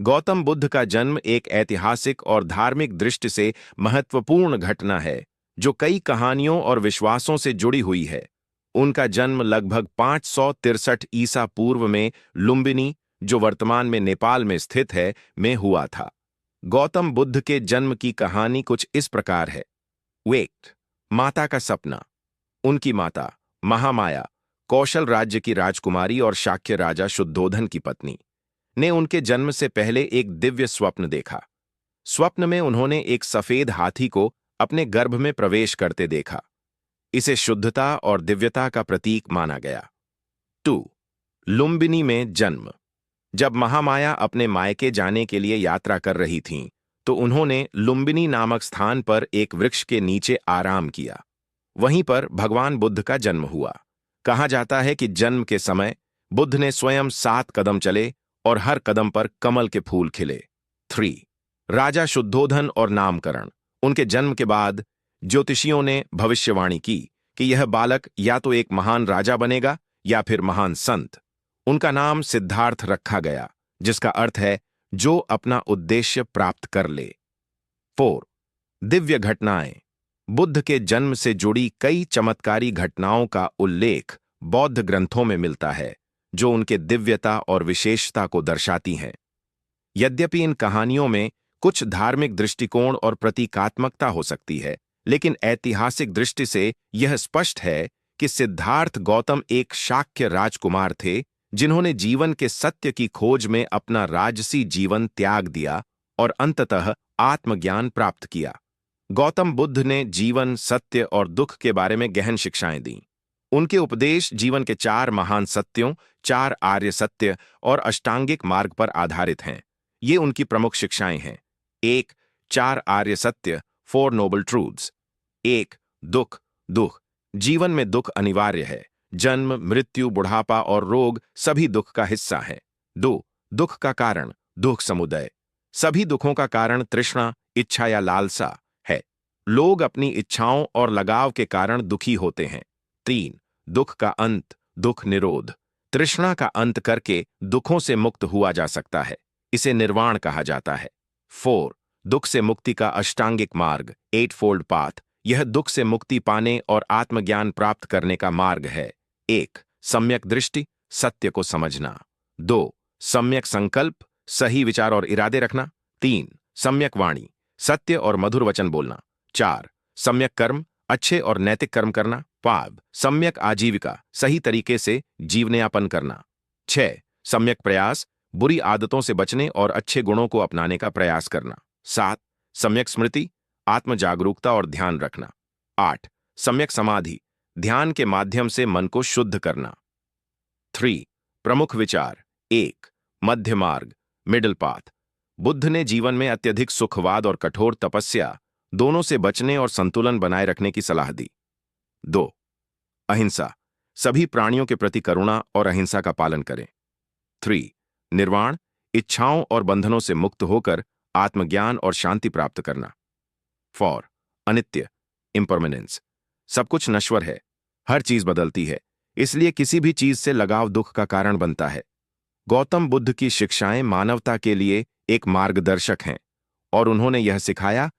गौतम बुद्ध का जन्म एक ऐतिहासिक और धार्मिक दृष्टि से महत्वपूर्ण घटना है जो कई कहानियों और विश्वासों से जुड़ी हुई है। उनका जन्म लगभग 563 ईसा पूर्व में लुम्बिनी, जो वर्तमान में नेपाल में स्थित है, में हुआ था। गौतम बुद्ध के जन्म की कहानी कुछ इस प्रकार है। वेट, माता का सपना। उनकी माता महामाया कौशल राज्य की राजकुमारी और शाक्य राजा शुद्धोधन की पत्नी ने उनके जन्म से पहले एक दिव्य स्वप्न देखा। स्वप्न में उन्होंने एक सफेद हाथी को अपने गर्भ में प्रवेश करते देखा। इसे शुद्धता और दिव्यता का प्रतीक माना गया। 2. लुम्बिनी में जन्म। जब महामाया अपने मायके जाने के लिए यात्रा कर रही थीं, तो उन्होंने लुम्बिनी नामक स्थान पर एक वृक्ष के नीचे आराम किया। वहीं पर भगवान बुद्ध का जन्म हुआ। कहा जाता है कि जन्म के समय बुद्ध ने स्वयं 7 कदम चले और हर कदम पर कमल के फूल खिले। 3. राजा शुद्धोधन और नामकरण। उनके जन्म के बाद ज्योतिषियों ने भविष्यवाणी की कि यह बालक या तो एक महान राजा बनेगा या फिर महान संत। उनका नाम सिद्धार्थ रखा गया, जिसका अर्थ है जो अपना उद्देश्य प्राप्त कर ले। 4. दिव्य घटनाएं। बुद्ध के जन्म से जुड़ी कई चमत्कारी घटनाओं का उल्लेख बौद्ध ग्रंथों में मिलता है, जो उनके दिव्यता और विशेषता को दर्शाती हैं। यद्यपि इन कहानियों में कुछ धार्मिक दृष्टिकोण और प्रतीकात्मकता हो सकती है, लेकिन ऐतिहासिक दृष्टि से यह स्पष्ट है कि सिद्धार्थ गौतम एक शाक्य राजकुमार थे, जिन्होंने जीवन के सत्य की खोज में अपना राजसी जीवन त्याग दिया और अंततः आत्मज्ञान प्राप्त किया। गौतम बुद्ध ने जीवन, सत्य और दुख के बारे में गहन शिक्षाएं दी। उनके उपदेश जीवन के 4 महान सत्यों, 4 आर्य सत्य और अष्टांगिक मार्ग पर आधारित हैं। ये उनकी प्रमुख शिक्षाएं हैं। 1. 4 आर्य सत्य, 4 नोबल ट्रूथ्स। 1. दुख। दुख। जीवन में दुख अनिवार्य है। जन्म, मृत्यु, बुढ़ापा और रोग सभी दुख का हिस्सा हैं। 2. दुख का कारण, दुख समुदय। सभी दुखों का कारण तृष्णा, इच्छा या लालसा है। लोग अपनी इच्छाओं और लगाव के कारण दुखी होते हैं। 3. दुख का अंत, दुख निरोध। तृष्णा का अंत करके दुखों से मुक्त हुआ जा सकता है। इसे निर्वाण कहा जाता है। 4. दुख से मुक्ति का अष्टांगिक मार्ग, 8-fold पाथ। यह दुख से मुक्ति पाने और आत्मज्ञान प्राप्त करने का मार्ग है। 1. सम्यक दृष्टि, सत्य को समझना। 2. सम्यक संकल्प, सही विचार और इरादे रखना। 3. सम्यक वाणी, सत्य और मधुर वचन बोलना। 4. सम्यक कर्म, अच्छे और नैतिक कर्म करना। 5. सम्यक आजीविका, सही तरीके से जीवनयापन करना। 6. सम्यक प्रयास, बुरी आदतों से बचने और अच्छे गुणों को अपनाने का प्रयास करना। 7. सम्यक स्मृति, आत्म जागरूकता और ध्यान रखना। 8. सम्यक समाधि, ध्यान के माध्यम से मन को शुद्ध करना। 3. प्रमुख विचार। 1. मध्य मार्ग, मिडिल पाथ। बुद्ध ने जीवन में अत्यधिक सुखवाद और कठोर तपस्या दोनों से बचने और संतुलन बनाए रखने की सलाह दी। 2. अहिंसा, सभी प्राणियों के प्रति करुणा और अहिंसा का पालन करें। 3. निर्वाण, इच्छाओं और बंधनों से मुक्त होकर आत्मज्ञान और शांति प्राप्त करना। 4. अनित्य, इम्परमानेंस, सब कुछ नश्वर है, हर चीज बदलती है, इसलिए किसी भी चीज से लगाव दुख का कारण बनता है। गौतम बुद्ध की शिक्षाएं मानवता के लिए एक मार्गदर्शक हैं और उन्होंने यह सिखाया